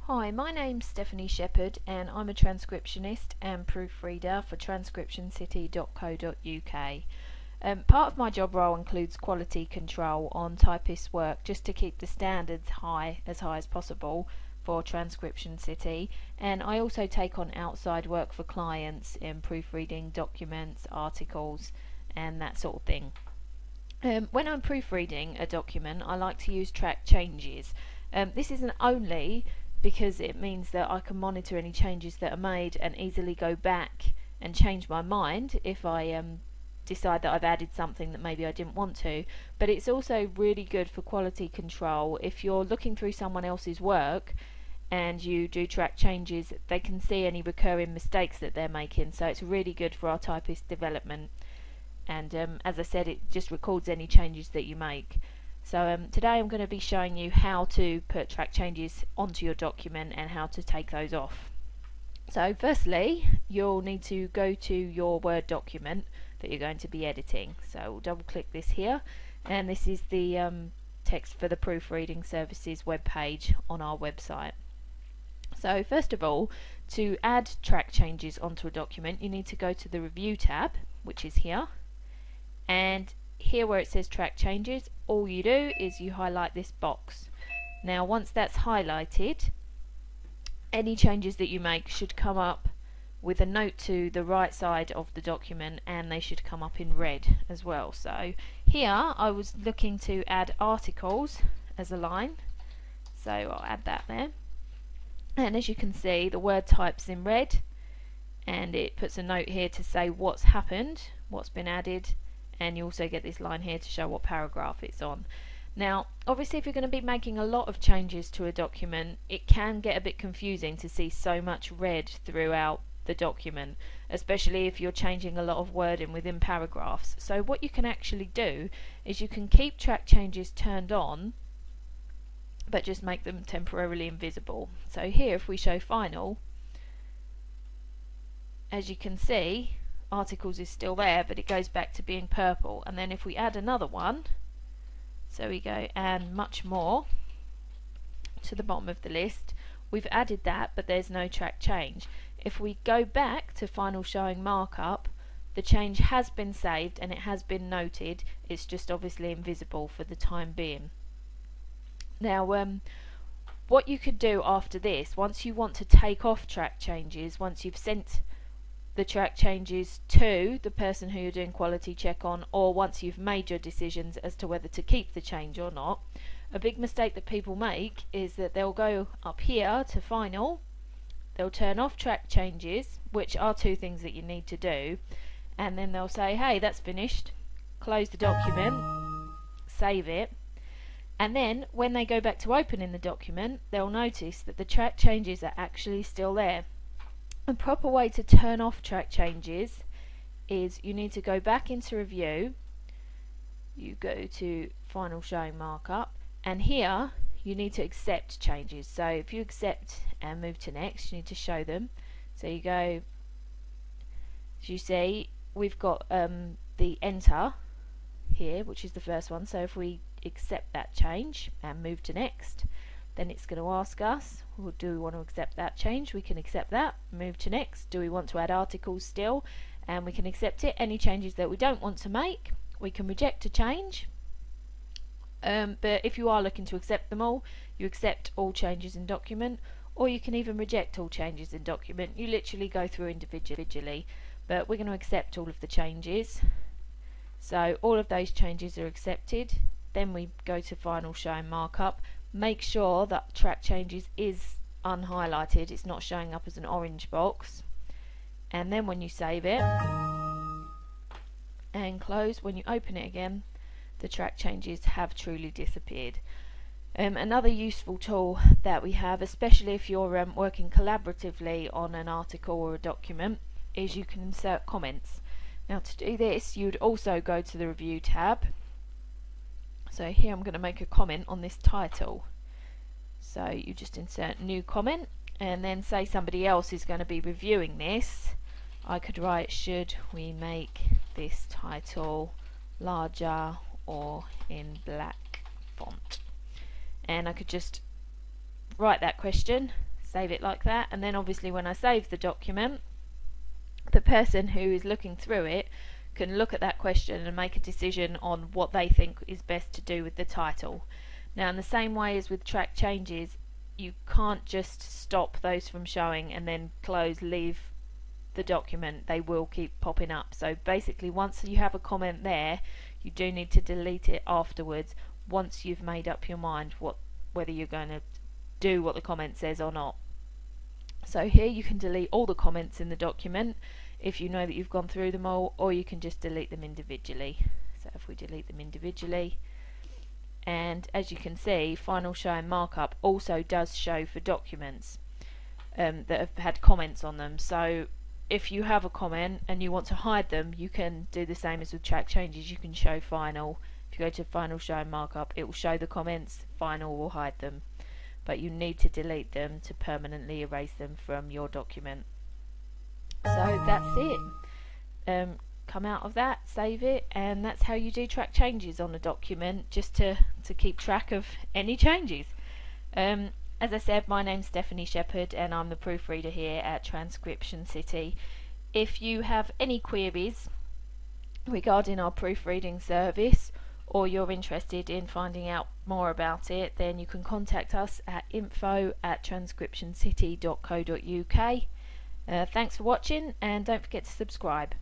Hi, my name's Stephanie Shepherd and I'm a transcriptionist and proofreader for transcriptioncity.co.uk. Part of my job role includes quality control on typist work just to keep the standards high as possible for Transcription City, and I also take on outside work for clients in proofreading documents, articles and that sort of thing. When I'm proofreading a document, I like to use track changes. This isn't only because it means that I can monitor any changes that are made and easily go back and change my mind if I decide that I've added something that maybe I didn't want to, but it's also really good for quality control. If you're looking through someone else's work and you do track changes, they can see any recurring mistakes that they're making, so it's really good for our typist development. And as I said, it just records any changes that you make. So today I'm going to be showing you how to put track changes onto your document and how to take those off. So firstly, you'll need to go to your Word document that you're going to be editing. So we'll double click this here, and this is the text for the Proofreading Services web page on our website. So first of all, to add track changes onto a document, you need to go to the Review tab, which is here, and here where it says track changes, all you do is you highlight this box. Now once that's highlighted, any changes that you make should come up with a note to the right side of the document, and they should come up in red as well. So here I was looking to add articles as a line, so I'll add that there, and as you can see the word type's in red and it puts a note here to say what's happened, what's been added, and you also get this line here to show what paragraph it's on. Now obviously if you're going to be making a lot of changes to a document, it can get a bit confusing to see so much red throughout the document, especially if you're changing a lot of wording within paragraphs. So what you can actually do is you can keep track changes turned on but just make them temporarily invisible. So here if we show final, as you can see articles is still there, but it goes back to being purple. And then if we add another one, so we go and much more to the bottom of the list, we've added that but there's no track change. If we go back to final showing markup, the change has been saved and it has been noted, it's just obviously invisible for the time being. Now what you could do after this, once you want to take off track changes, once you've sent the track changes to the person who you're doing quality check on, or once you've made your decisions as to whether to keep the change or not, a big mistake that people make is that they'll go up here to final, they'll turn off track changes, which are two things that you need to do, and then they'll say, hey, that's finished, close the document, save it, and then when they go back to opening the document, they'll notice that the track changes are actually still there. A proper way to turn off track changes is you need to go back into review, you go to final showing markup, and here you need to accept changes. So if you accept and move to next, you need to show them. So you go, as you see, we've got the enter here, which is the first one. So if we accept that change and move to next, then it's going to ask us, well, do we want to accept that change? We can accept that, move to next. Do we want to add articles still? And we can accept it. Any changes that we don't want to make, we can reject a change. But if you are looking to accept them all, you accept all changes in document, or you can even reject all changes in document. You literally go through individually, but we're going to accept all of the changes. So all of those changes are accepted. Then we go to final showing markup. Make sure that track changes is unhighlighted, it's not showing up as an orange box, and then when you save it and close, when you open it again, the track changes have truly disappeared. Another useful tool that we have, especially if you're working collaboratively on an article or a document, is you can insert comments. Now to do this, you'd also go to the Review tab. So here I'm going to make a comment on this title. So you just insert new comment, and then say somebody else is going to be reviewing this. I could write, should we make this title larger or in black font? And I could just write that question, save it like that, and then obviously when I save the document, the person who is looking through it can look at that question and make a decision on what they think is best to do with the title. Now, in the same way as with track changes, you can't just stop those from showing and then close, leave the document. They will keep popping up. So basically, once you have a comment there, you do need to delete it afterwards, once you've made up your mind whether you're going to do what the comment says or not. So here you can delete all the comments in the document if you know that you've gone through them all, or you can just delete them individually. So if we delete them individually, and as you can see, final show and markup also does show for documents that have had comments on them. So if you have a comment and you want to hide them, you can do the same as with track changes. You can show final. If you go to final show and markup, it will show the comments, final will hide them, but you need to delete them to permanently erase them from your document. So that's it. Come out of that, save it, and that's how you do track changes on a document, just to keep track of any changes. As I said, my name's Stephanie Shepherd and I'm the proofreader here at Transcription City. If you have any queries regarding our proofreading service, or you're interested in finding out more about it, then you can contact us at info@transcriptioncity.co.uk. Thanks for watching, and don't forget to subscribe.